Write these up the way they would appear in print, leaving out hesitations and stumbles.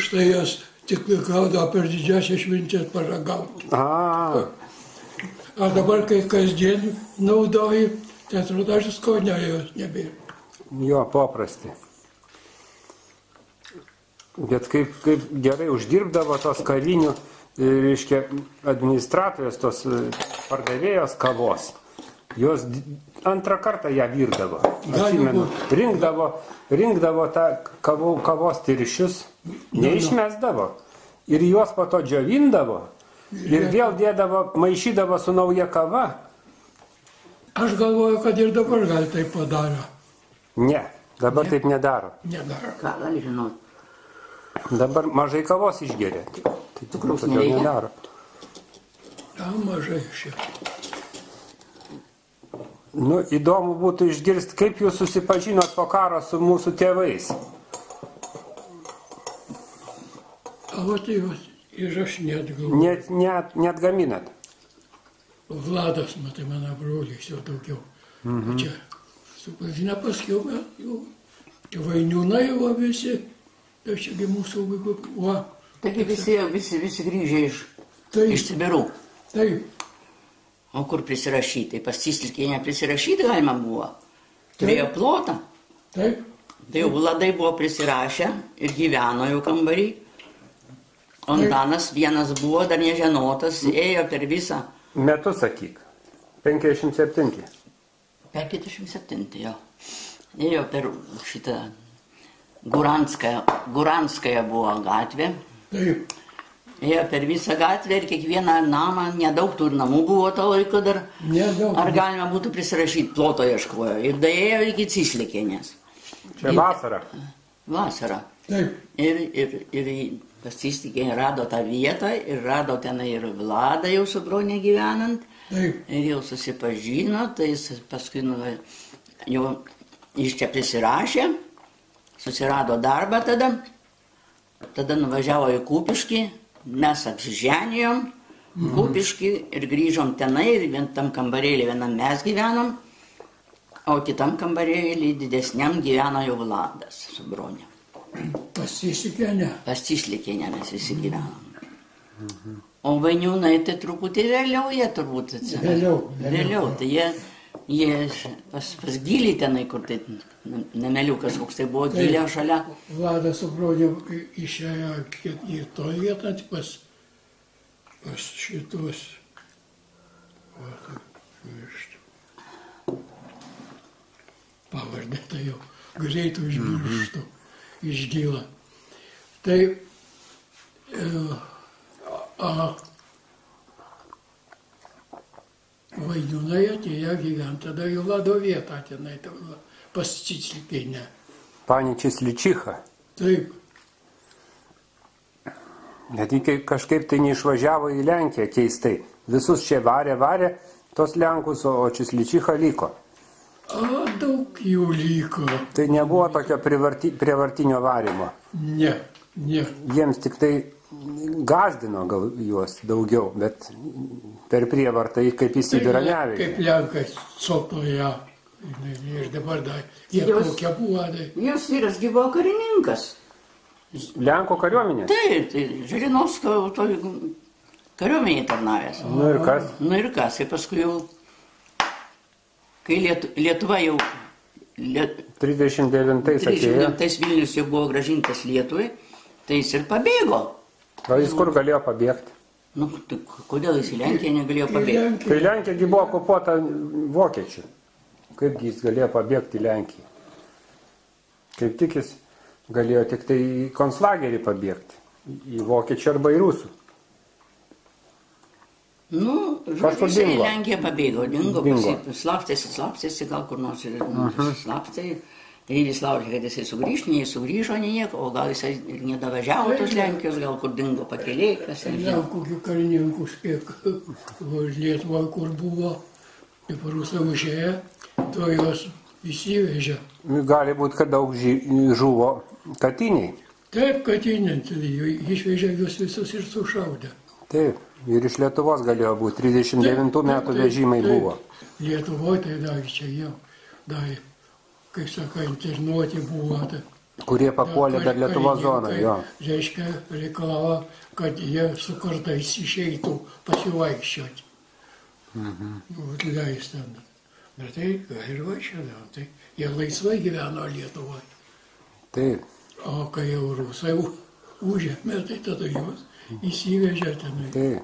štai jas tik gaudavo per didžiąsias šventės paragauti. O dabar, kai kasdien naudoji, tai atrodo, aš skonio jos nebėra. Jo, paprasti. Bet kaip gerai uždirbdavo tos kavinių, reiškia, administratorės, tos pardavėjos kavos. Jos antrą kartą ją virdavo. Atsimenu, rinkdavo tą kavos tiršius, neišmesdavo. Ir juos po to džiovindavo. Ir vėl dėdavo, maišydavo su nauja kava. Aš galvoju, kad ir dabar gal taip padaro. Ne, dabar taip nedaro. Nedaro. Ką gali žinoti? Dabar mažai kavos išgeria. Tai Cukraus todėl nereikia? nedaro. Mažai šiek. Nu, įdomu būtų išgirsti, kaip jūs susipažinot po karo su mūsų tėvais. O tai ir aš net galvoju. Net gaminat. Vladas, matai, mano brolis jau daugiau. O čia supažinę paskiau, jau vainiūnai va visi. Tai čiagi mūsų va. Taigi visi grįžę iš Sibirų. Taip. O kur prisirašyti? Pas Cislikienę prisirašyti galima buvo. Turėjo plotą. Taip. Tai jau Vladai buvo prisirašę ir gyveno jau kambarį. Antanas vienas buvo, dar nežinotas, ėjo per visą. Metus sakyk. 57. 57, jo. Ėjo per šitą Guranskaja buvo gatvė. Taip. Ėjo per visą gatvę ir kiekvieną namą, nedaug tų namų buvo to laiko dar. Nedaug. Ar galima būtų prisirašyti, ploto ieškojo. Ir daėjo iki Cislikienės. Čia vasara. Vasara. Taip. Ir pas Cislikienę rado tą vietą ir rado tenai ir Vladą jau su bronė gyvenant. Taip. Ir jau susipažino, tai jis paskui jau iš čia prisirašė, susirado darbą tada nuvažiavo į Kupiškį, mes apsiženijom Kupiškį ir grįžom tenai ir tam kambarėlį vienam mes gyvenom, o kitam kambarėlį didesniam gyveno jau Vladas su bronė. Pas Cislikienę. Pas Cislikienę mes visi gyvenom. O vainiūnai tai truputį vėliau jie turbūt atsirado. Vėliau, tai jie pas Gylį tenai, kur tai nameliukas, koks tai buvo Gylė šalia. Vladas su broniu išėjo į to vietą, pas šitos. Pavardę tai jau greitai užmirštu iš Gylą. Tai vainiūnai atėjo gyventi, tada į Vlado vietą tenai, pas Cislikienę. Pani Cisličicha. Taip. Net kažkaip tai neišvažiavo į Lenkiją keistai. Visus čia varė tos Lenkus, o Cisličicha liko. Daug jų liko. Tai nebuvo tokio prievartinio varimo. Ne. Jiems tik tai gazdino gal juos daugiau, bet per prievartą kaip į Sibirą neveikė. Kaip Lenkai sotoje. Ir dabar jie kokie buvo. Jos vyras buvo karininkas. Lenkų kariuomenė? Taip, tai Žirinovskio kariuomenėje tarnavęs. Nu ir kas? Ir paskui jau, kai Lietuva jau 39 atėjo. Vilnius jau buvo grąžintas Lietuvai, tai jis ir pabėgo. O jis kur galėjo pabėgti? Nu, tai kodėl jis į Lenkiją negalėjo pabėgti? Tai Lenkija buvo okupuota vokiečių. Kaip jis galėjo pabėgti į Lenkiją? Kaip tik jis galėjo tik tai į konclagerį pabėgti. Į vokiečių arba į rusų. Nu, žodžiu, jis į Lenkiją pabėgo, dingo. Slapstėsi, gal kur nors ir slapstė. Ir jis laukė, kad jisai sugrįžo, nieko, o gal jisai ir nedavažiavo tos Lenkijos, gal kur dingo pakeliai, kas ten. Kokių karininkų spėk, Lietuvoje, kur buvo, kaip rusai užėjo, to jos įsivežė. Gali būti, kad daug žuvo katiniai. Taip, katiniai, išvežė juos visus ir sušaudė. Taip, ir iš Lietuvos galėjo būti, 39 metų vežimai buvo. Lietuvoje tai dar čia jau, kaip sakai, internuoti buvo. Kurie papuolė dar Lietuvos zoną, jo. Reiškia, reikalavo, kad jie su kartais išeitų pasivaikščioti. Leis ten. Bet tai ir važiuodavo, tai jie laisvai gyveno Lietuvoje. Taip. O kai jau rusai užėmė, tai tada juos įsivežė tenai. Taip.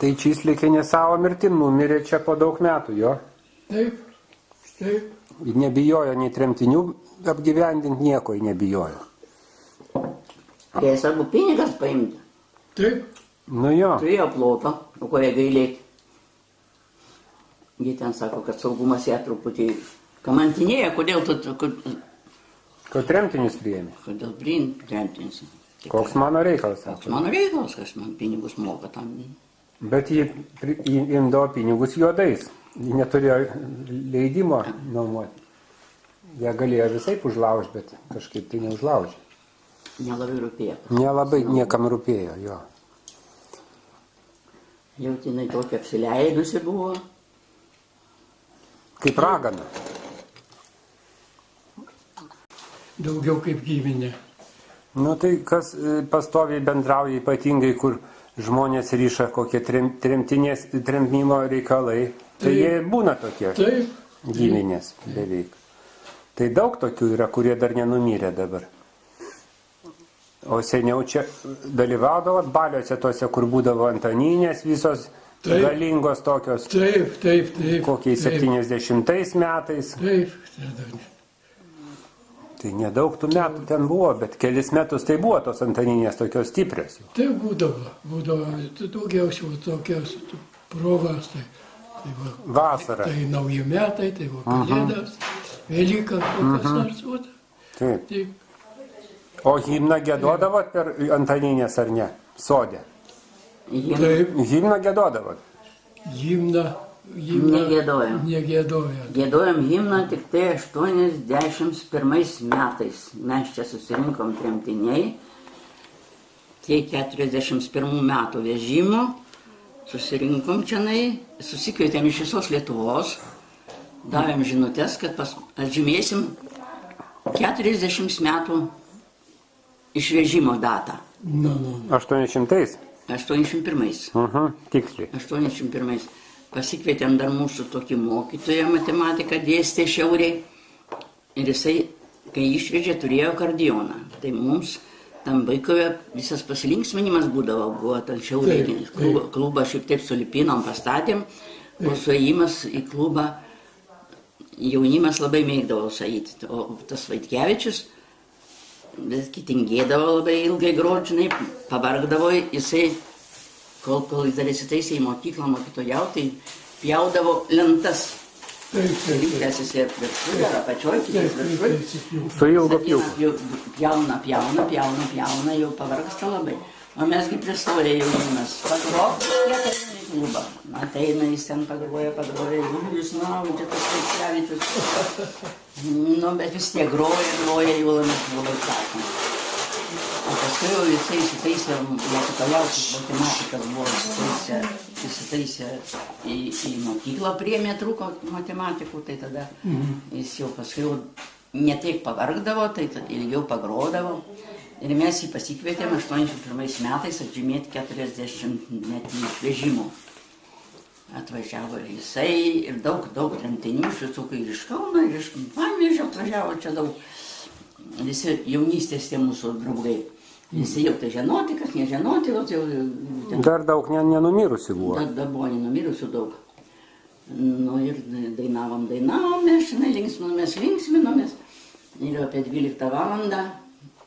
Tai Čyslikienė savo mirtim numirė čia po daug metų, jo. Taip, taip. Nebijojo nei tremtinių apgyvendinti, nieko nebijojo. Jie svarbu pinigas paimti. Taip. Nu jo. Turėjo plotą, o ko jie gailėti. Jie ten sako, kad saugumas ją truputį kamantinėja, kodėl tu... Kad tremtinius priėmė. Kodėl priimti tremtinis? Koks mano reikalas, Koks sako. mano reikalas, kas man pinigus moka tam. Bet jie imdavo pinigus juodais. Jie neturėjo leidimo nuomoti. Jie galėjo visaip užlaužti, bet kažkaip tai neužlaužė. Nelabai rūpėjo. Nelabai niekam rūpėjo, jo. Jau jinai tokia apsileidusi buvo. Kaip ragana. Daugiau kaip giminė. Nu tai kas pastoviai bendrauja, ypatingai, kur žmonės ryša kokie tremtinimo reikalai, tai jie būna tokie Taip. giminės beveik. Tai daug tokių yra, kurie dar nenumyrė dabar. O seniau čia dalyvaudavo baliuose tose, kur būdavo Antaninės visos Taip. galingos tokios, Taip, taip, taip. kokiais 70 metais. Taip, tada. Tai nedaug tų metų ten buvo, bet kelis metus tai buvo tos Antaninės tokios stiprios. Tai būdavo daugiausiai va tokios provas, tai va, Vasara. Tai nauji metai, tai va kalėdas, Velyka, kokias nors, va. Taip. Taip. O himną gėdodavot per Antaninės ar ne? Sode. Taip, Himną gėdodavot. himną. Negėdojom. Negėdojom. Gėdojom himną tik tai 81 metais. Mes čia susirinkom tremtiniai. Tie 41 metų vežimo. Susirinkom čianai. Susikvietėm iš visos Lietuvos. Davėm žinutės, kad atžymėsim 40 metų išvežimo datą. 800? 81. Tiksliai. 81. Pasikvietėm dar mūsų tokį mokytoją matematiką, dėstė šiauriai. Ir jisai, kai išvežė, turėjo akordeoną. Tai mums tam vaikovė visas pasilinksminimas būdavo. Buvo ten šiauriai. Klubą šiek tiek sulipinom, pastatėm. O suėjimas į klubą jaunimas labai mėgdavo suėti. O tas Vaitkevičius tingėdavo labai ilgai grožinai, pavargdavo, jisai, kol jis dar įsitaisė į mokyklą mokytojauti, pjaudavo lentas. Linkęs jisai viršuje, apačioj, kitas viršuje. Su ilgo pjūku. Pjauna, jau pavargsta labai. O mesgi pristoja jaunimas. Pagrok, kiek ateina į klubą. Ateina, jis ten pagroja, Julius Naudžia, tas Vaitkevičius. Nu, bet vis tiek groja, jau labai sakoma. O paskui jau jisai įsitaisė, mokytojausias matematikas buvo įsitaisė į mokyklą, priėmė trūko matematikų, tai tada jis jau paskui jau ne tiek pavargdavo, tai ilgiau pagrodavo. Ir mes jį pasikvietėm 81 metais atžymėti 40 metų išvežimų. Atvažiavo ir jisai, ir daug tremtinių, iš visų, ir iš Kauno, ir iš Panevėžio atvažiavo čia daug. Visi jaunystės tie mūsų draugai. Visi jau tai žinoti, kas nežinoti. Dar daug nenumirusių buvo. Dar buvo nenumirusių daug. Nu ir dainavom, mes linksminomės. Ir apie 12 valandą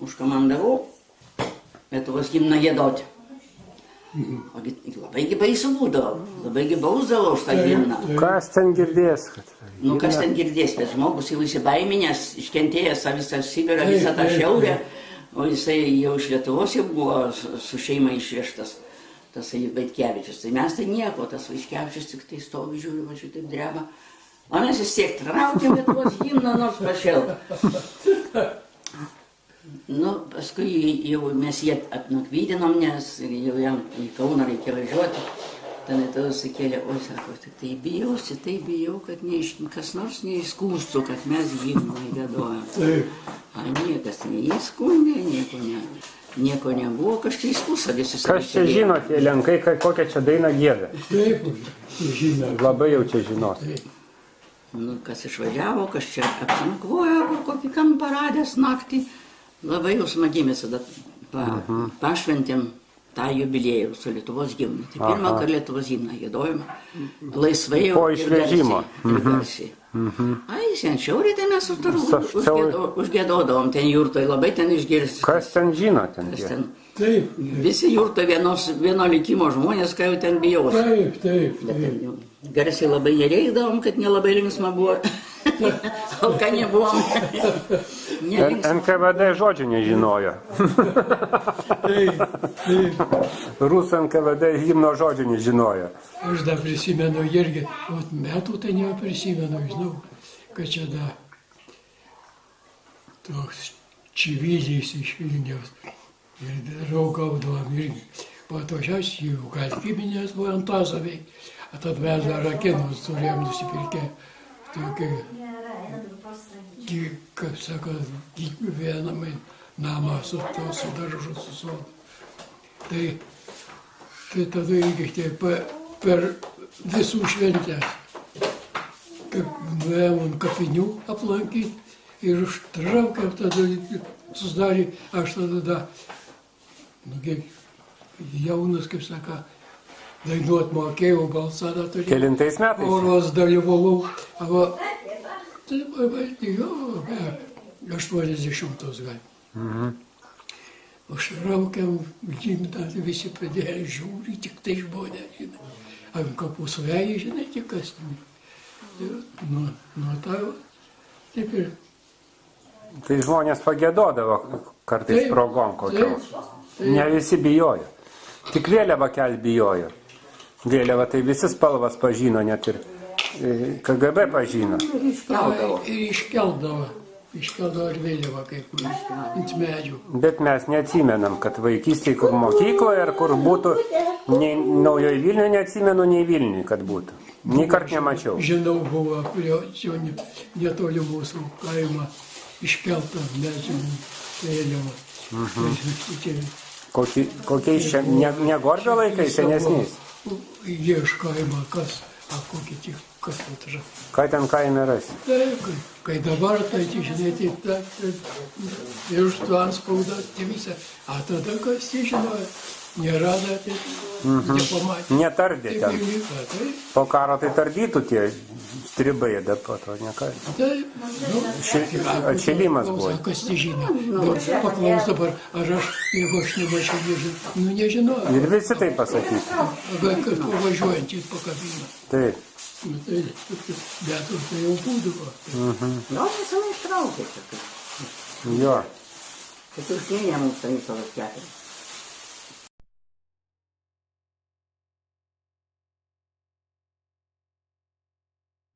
užkomandavau Lietuvos himną giedoti. Labai baisu būdavo, labai bausdavo už tą himną. Kas ten girdės? Nu, kas ten girdės, bet žmogus jau įsibaiminęs, iškentėjęs visą Sibirą, visą tą šiaurę, o jisai jau iš Lietuvos jau buvo su šeima išvežtas, tas Vaitkevičius. Tai mes tai nieko, tas Vaitkevičius tik tai stovi, žiūri, va šitaip dreba. O mes vis tiek traukėm Lietuvos himną, nors pašėl. Nu, paskui jau mes jį apnakvydinom, nes jau jam į Kauną reikėjo važiuoti. Ten tada sakėlė, oi, sako, tai bijau, kad kas nors neįskūstų, kad mes himną giedojam. Taip. A niekas neįskūnė, nieko nebuvo, kažkai įskūsa visi. Kas čia žino, tie lenkai, kokią čia dainą gieda? Taip, žinau. Labai jau čia žinos. Taip. Nu, kas išvažiavo, kas čia apsinakvojo, kokį kampą radęs naktį. Labai jau smagiai mes tada pašventėm tą jubiliejų su Lietuvos himnu. Tai pirmą kartą Lietuvos himną giedojom. Laisvai jau. Po išvežimo. Ir garsiai. Ai, sen šiaurėte mes užgėdodavom ten jurtoj, labai ten išgirsti. Kas ten žino ten? Taip. Visi jurtoj vieno likimo žmonės, ką jau ten bijau. Taip. Garsiai labai nereikdavom, kad nelabai linksma buvo. O ką nebuvom. NKVD žodžių nežinojo. Rusų NKVD himno žodžių nežinojo. Aš dar prisimenu irgi, metų tai neprisimenu, žinau, kad čia da toks Čivilys iš Vilniaus ir draugaudavom irgi. Po to šias jų kalkyminės buvo Antazovai, tad mes dar rakinus turėjom nusipirkę tokį, kaip sako, vienamai namą su daržu, su sodu. Tai tada irgi per visų šventės, kaip nuėjom kapinių aplankyti ir užtraukiam tada, susidarė, aš tada, jaunas, kaip sako, dainuot mokėjau, balsą turėjau. Kelintais metais? Poros dalyvavau. Tai jo, 80 gal. Užraukiam gimtą, visi pradėjo žiūri, tik tai žmonės, žinai. Ant kapų suveja, žinai, tik kas. Nuo tavo, taip ir. Tai žmonės pagėdodavo kartais progom kokiom. Ne visi bijojo. Tik vėliavą kelt bijojo. Vėliavą tai visi spalvas pažino, net ir KGB pažino. Ir iškeldavo ir vėliavą kaip kur ant medžių. Bet mes neatsimenam, kad vaikystėje kur mokykloje ar kur būtų, nei Naujoje Vilniuje neatsimenu, nei Vilniuje, kad būtų. Nei kart nemačiau. Žinau, buvo prie netoli mūsų kaimą iškeltą medžių vėliavą. Kokiais čia negordžio laikais, senesniais? Jie iš kaimo, kas atrašė. Ką ten kaime rasi? Taip, kai dabar, tai žinai, ir už transpaudą, tai visą. A tada kas žinojo, nerada, tai nepamatė. Netardė ten. Po karo tai tardytų tie stribai, bet po to neką. Taip, atšilimas buvo. Kas tai žino. Paklaus dabar, ar aš, jeigu aš nemačiau, nežinau. Ir visi tai pasakyti. Bet kad pavažiuojantys pakabino. Taip. Bet tai jau būdavo. Nu, visą ištraukė. Jo. Kad užsienė mums tai savo keturis.